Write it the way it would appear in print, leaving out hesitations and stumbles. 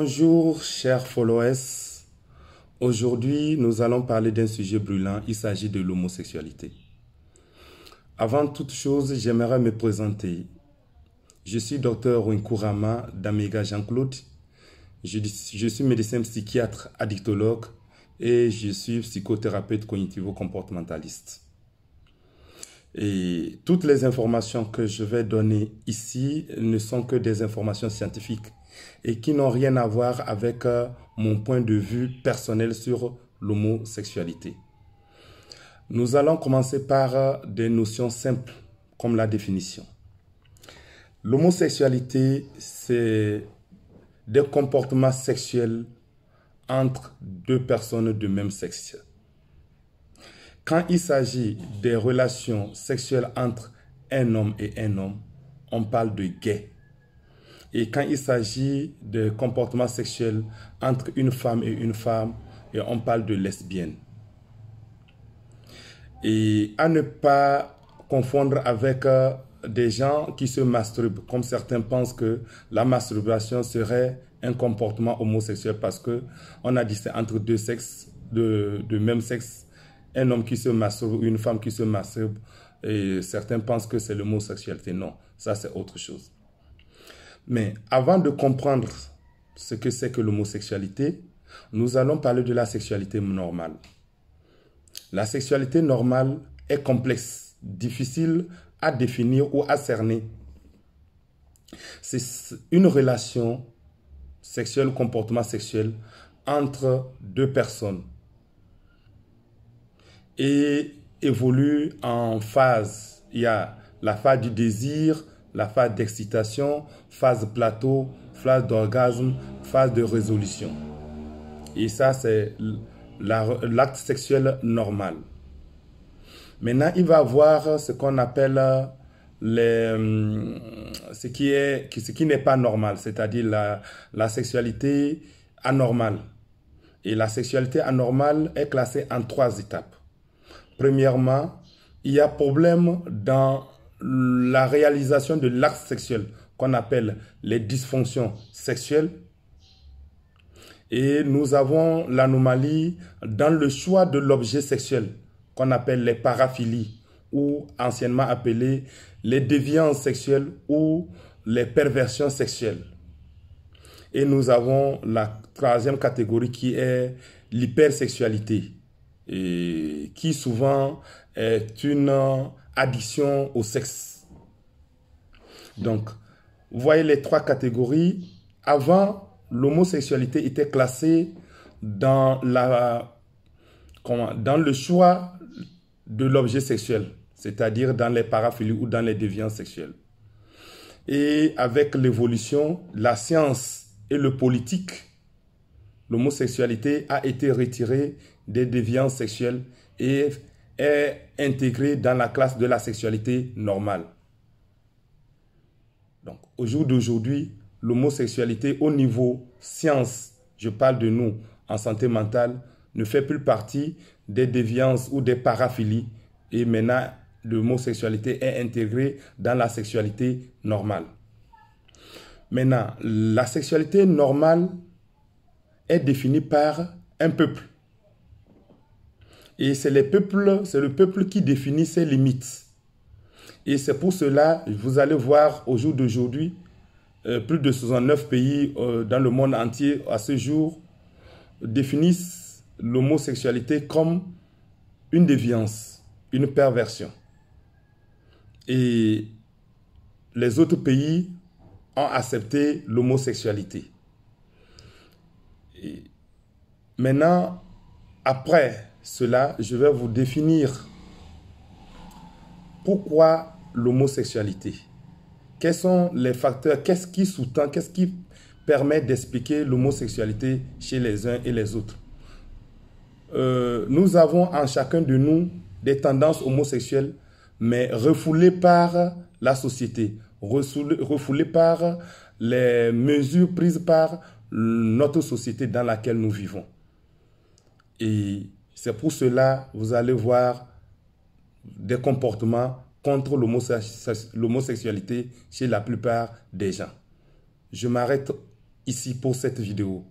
Bonjour chers followers, aujourd'hui nous allons parler d'un sujet brûlant, il s'agit de l'homosexualité. Avant toute chose, j'aimerais me présenter. Je suis Dr Winkourama Damega Jean-Claude, je suis médecin psychiatre addictologue et je suis psychothérapeute cognitivo-comportementaliste. Et toutes les informations que je vais donner ici ne sont que des informations scientifiques et qui n'ont rien à voir avec mon point de vue personnel sur l'homosexualité. Nous allons commencer par des notions simples comme la définition. L'homosexualité, c'est des comportements sexuels entre deux personnes de même sexe. Quand il s'agit des relations sexuelles entre un homme et un homme, on parle de gay. Et quand il s'agit de comportements sexuels entre une femme, et on parle de lesbienne. Et à ne pas confondre avec des gens qui se masturbent, comme certains pensent que la masturbation serait un comportement homosexuel parce qu'on a dit c'est entre deux sexes de même sexe. Un homme qui se masturbe ou une femme qui se masturbe, et certains pensent que c'est l'homosexualité. Non, ça c'est autre chose. Mais avant de comprendre ce que c'est que l'homosexualité, nous allons parler de la sexualité normale. La sexualité normale est complexe, difficile à définir ou à cerner. C'est une relation sexuelle, comportement sexuel entre deux personnes et évolue en phases. Il y a la phase du désir, la phase d'excitation, phase plateau, phase d'orgasme, phase de résolution. Et ça, c'est l'acte sexuel normal. Maintenant, il va avoir ce qu'on appelle ce qui n'est pas normal, c'est-à-dire la sexualité anormale. Et la sexualité anormale est classée en 3 étapes. Premièrement, il y a problème dans la réalisation de l'acte sexuel qu'on appelle les dysfonctions sexuelles. Et nous avons l'anomalie dans le choix de l'objet sexuel qu'on appelle les paraphilies ou anciennement appelées les déviances sexuelles ou les perversions sexuelles. Et nous avons la 3e catégorie qui est l'hypersexualité, et qui souvent est une addiction au sexe. Donc, vous voyez les 3 catégories. Avant, l'homosexualité était classée dans le choix de l'objet sexuel, c'est-à-dire dans les paraphilies ou dans les déviances sexuelles. Et avec l'évolution, la science et le politique, l'homosexualité a été retirée des déviances sexuelles et est intégrée dans la classe de la sexualité normale. Donc, au jour d'aujourd'hui, l'homosexualité au niveau science, je parle de nous en santé mentale, ne fait plus partie des déviances ou des paraphilies. Et maintenant, l'homosexualité est intégrée dans la sexualité normale. Maintenant, la sexualité normale est définie par un peuple. Et c'est le peuple qui définit ses limites. Et c'est pour cela, vous allez voir au jour d'aujourd'hui, plus de 69 pays dans le monde entier à ce jour définissent l'homosexualité comme une déviance, une perversion. Et les autres pays ont accepté l'homosexualité. Maintenant, après cela, je vais vous définir pourquoi l'homosexualité. Quels sont les facteurs, qu'est-ce qui sous-tend, qu'est-ce qui permet d'expliquer l'homosexualité chez les uns et les autres. Nous avons en chacun de nous des tendances homosexuelles, mais refoulées par la société, refoulées par les mesures prises par notre société dans laquelle nous vivons. Et c'est pour cela, vous allez voir des comportements contre l'homosexualité chez la plupart des gens. Je m'arrête ici pour cette vidéo.